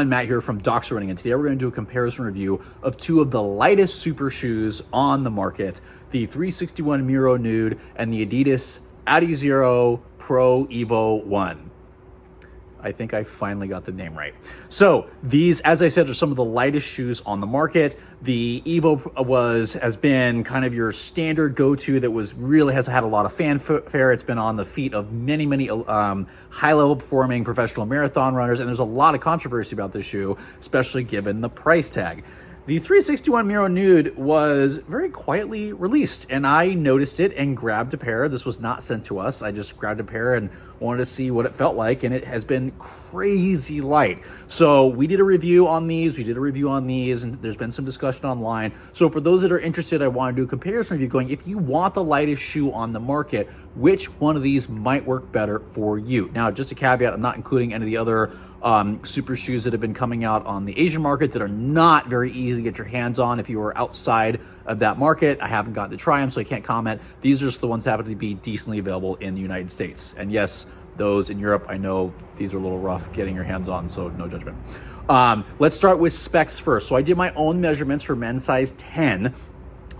I'm Matt here from Docs Running, and today we're going to do a comparison review of two of the lightest super shoes on the market, the 361 Miro Nude and the Adidas Adizero Pro Evo 1. I think I finally got the name right. So these, as I said, are some of the lightest shoes on the market. The Evo has been kind of your standard go-to that has had a lot of fanfare. It's been on the feet of many high-level performing professional marathon runners, and there's a lot of controversy about this shoe, especially given the price tag. The 361 Miro Nude was very quietly released, and I noticed it and grabbed a pair. This was not sent to us. I just grabbed a pair and wanted to see what it felt like, and it has been crazy light. So we did a review on these, and there's been some discussion online. So for those that are interested, I want to do a comparison review going, if you want the lightest shoe on the market, which one of these might work better for you? Now, just a caveat, I'm not including any of the other super shoes that have been coming out on the Asian market that are not very easy to get your hands on if you are outside of that market. I haven't gotten to try them, so I can't comment. These are just the ones that happen to be decently available in the United States. And yes, those in Europe, I know these are a little rough getting your hands on, so no judgment. Let's start with specs first. So I did my own measurements for men's size 10.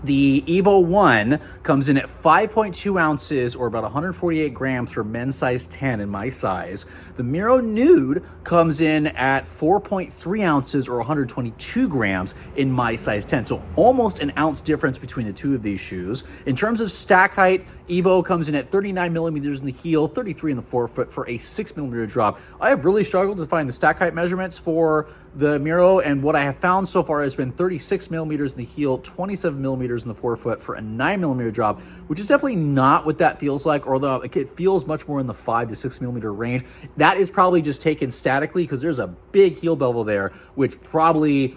The Evo 1 comes in at 5.2 ounces or about 148 grams for men's size 10 in my size. The Miro Nude comes in at 4.3 ounces or 122 grams in my size 10. So almost an ounce difference between the two of these shoes. In terms of stack height, Evo comes in at 39 millimeters in the heel, 33 in the forefoot for a 6 millimeter drop. I have really struggled to find the stack height measurements for the Miro, and what I have found so far has been 36 millimeters in the heel, 27 millimeters in the forefoot for a 9 millimeter drop, which is definitely not what that feels like, although it feels much more in the 5 to 6 millimeter range. That is probably just taken statically because there's a big heel bevel there, which probably,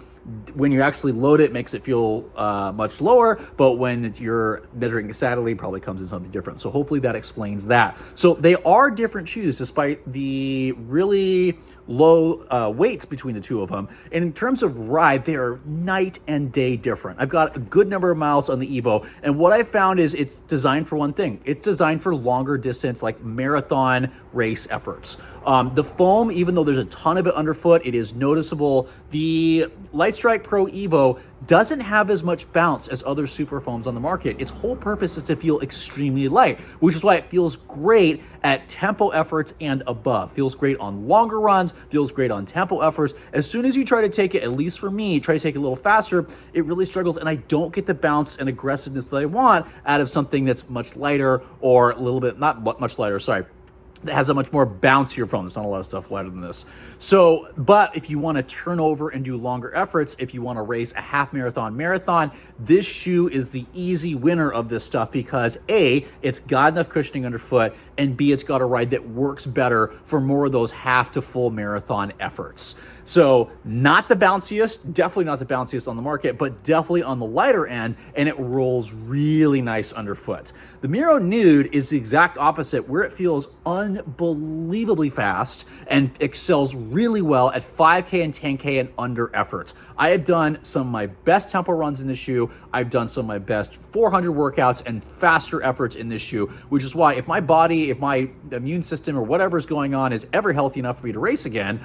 when you actually load it, makes it feel much lower, but when you're measuring statically, probably comes in something different. So hopefully that explains that. So they are different shoes despite the really low weights between the two of them. And in terms of ride, they are night and day different. I've got a good number of miles on the Evo, and what I found is it's designed for one thing. It's designed for longer distance, like marathon race efforts. The foam, even though there's a ton of it underfoot, it is noticeable. The Lightstrike Pro Evo doesn't have as much bounce as other super foams on the market. Its whole purpose is to feel extremely light, which is why it feels great at tempo efforts and above. Feels great on longer runs, feels great on tempo efforts. As soon as you try to take it, at least for me, try to take it a little faster, it really struggles, and I don't get the bounce and aggressiveness that I want out of something that's much lighter, or a little bit, not much lighter, sorry, that has a much more bouncier foam. There's not a lot of stuff lighter than this. So, but if you want to turn over and do longer efforts, if you want to race a half marathon, this shoe is the easy winner of this stuff because A, it's got enough cushioning underfoot, and B, it's got a ride that works better for more of those half to full marathon efforts. So not the bounciest, definitely not the bounciest on the market, but definitely on the lighter end, and it rolls really nice underfoot. The Miro Nude is the exact opposite, where it feels unbelievably fast and excels really well at 5K and 10K and under efforts. I have done some of my best tempo runs in this shoe. I've done some of my best 400 workouts and faster efforts in this shoe, which is why if my body, if my immune system or whatever is going on is ever healthy enough for me to race again,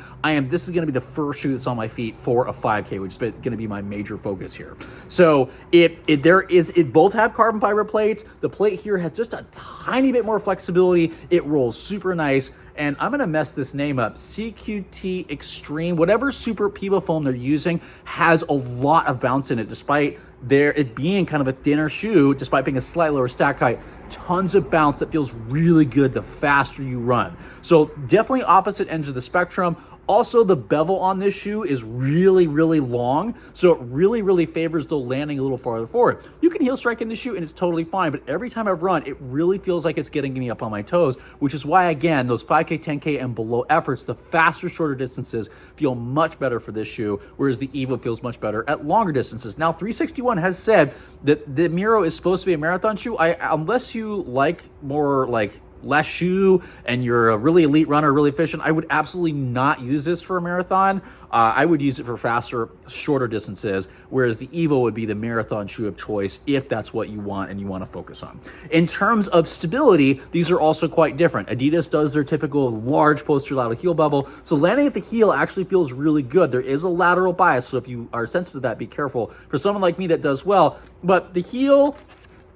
this is going to be the first shoe that's on my feet for a 5K, which is going to be my major focus here. So it both have carbon fiber plates. The plate here has just a tiny bit more flexibility. It rolls super nice. And I'm going to mess this name up. CQT Extreme, whatever super Piva foam they're using, has a lot of bounce in it, despite it being kind of a thinner shoe, despite being a slightly lower stack height. Tons of bounce that feels really good the faster you run. So definitely opposite ends of the spectrum. Also, the bevel on this shoe is really, really long, so it really favors the landing a little farther forward. You can heel strike in the shoe and it's totally fine, but every time I've run, it really feels like it's getting me up on my toes, which is why, again, those 5K, 10K, and below efforts, the faster, shorter distances feel much better for this shoe, whereas the Evo feels much better at longer distances. Now, 361 has said that the Miro is supposed to be a marathon shoe. Unless you like more like less shoe and you're a really elite runner, really efficient, I would absolutely not use this for a marathon. I would use it for faster, shorter distances, whereas the Evo would be the marathon shoe of choice if that's what you want and you want to focus on. In terms of stability, these are also quite different. Adidas does their typical large posterior lateral heel bevel, so landing at the heel actually feels really good. There is a lateral bias, so if you are sensitive to that, be careful. For someone like me that does well, but the heel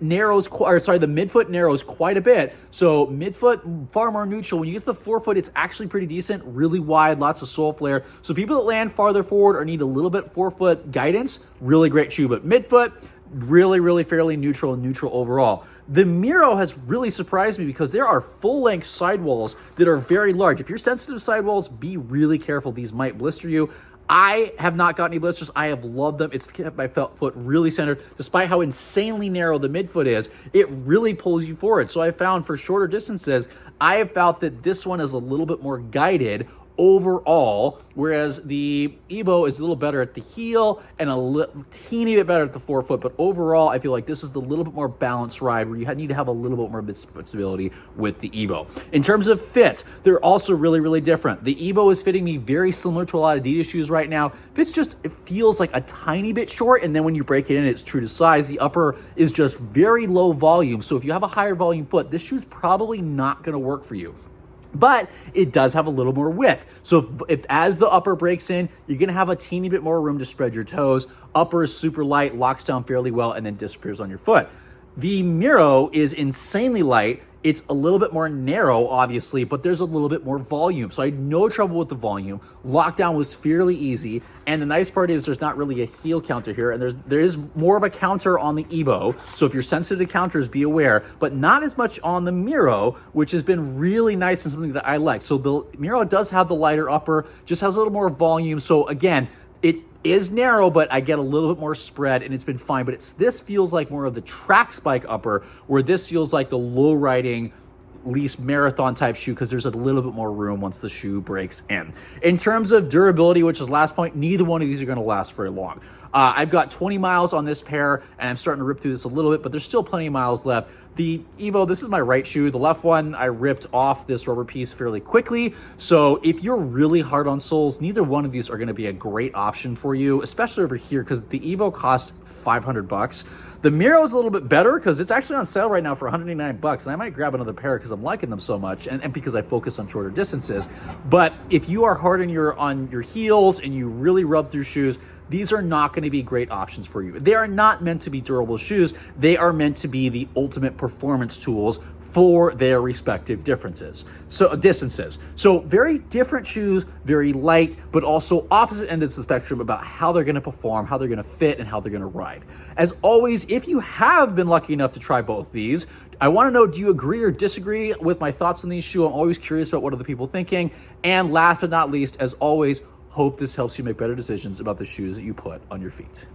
narrows, the midfoot narrows quite a bit. So midfoot, far more neutral. When you get to the forefoot, it's actually pretty decent, really wide, lots of sole flare. So people that land farther forward or need a little bit forefoot guidance, really great shoe. But midfoot, really fairly neutral and neutral overall. The Miro has really surprised me because there are full-length sidewalls that are very large. If you're sensitive to sidewalls, be really careful. These might blister you. I have not got any blisters. I have loved them. It's kept my foot really centered. Despite how insanely narrow the midfoot is, it really pulls you forward. So I found for shorter distances, I have felt that this one is a little bit more guided overall, whereas the Evo is a little better at the heel and a teeny bit better at the forefoot. But overall, I feel like this is the little bit more balanced ride where you need to have a little bit more midfoot stability with the Evo. In terms of fit, they're also really different. The Evo is fitting me very similar to a lot of Adidas shoes right now. It feels like a tiny bit short, and then when you break it in, it's true to size. The upper is just very low volume. So if you have a higher volume foot, this shoe's probably not going to work for you. But it does have a little more width. So as the upper breaks in, you're gonna have a teeny bit more room to spread your toes. Upper is super light, locks down fairly well, and then disappears on your foot. The Miro is insanely light. It's a little bit more narrow, obviously, but there's a little bit more volume. So I had no trouble with the volume. Lockdown was fairly easy. And the nice part is there's not really a heel counter here. And there is more of a counter on the Evo. So if you're sensitive to counters, be aware. But not as much on the Miro, which has been really nice and something that I like. So the Miro does have the lighter upper, just has a little more volume. So again, it is narrow, but I get a little bit more spread, and it's been fine. But this feels like more of the track spike upper, where this feels like the low riding, least marathon type shoe, because there's a little bit more room once the shoe breaks in. In terms of durability, which is last point, neither one of these are going to last very long. I've got 20 miles on this pair, and I'm starting to rip through this a little bit, but there's still plenty of miles left. The Evo, this is my right shoe. The left one, I ripped off this rubber piece fairly quickly. So if you're really hard on soles, neither one of these are going to be a great option for you, especially over here, because the Evo costs $500. The Miro is a little bit better because it's actually on sale right now for $189, and I might grab another pair because I'm liking them so much, and because I focus on shorter distances. But if you are hard on your heels and you really rub through shoes, these are not going to be great options for you. They are not meant to be durable shoes. They are meant to be the ultimate performance tools for their respective distances. So very different shoes, very light, but also opposite ends of the spectrum about how they're going to perform, how they're going to fit, and how they're going to ride. As always, if you have been lucky enough to try both these, I want to know, do you agree or disagree with my thoughts on these shoes? I'm always curious about what other people thinking. And last but not least, as always, hope this helps you make better decisions about the shoes that you put on your feet.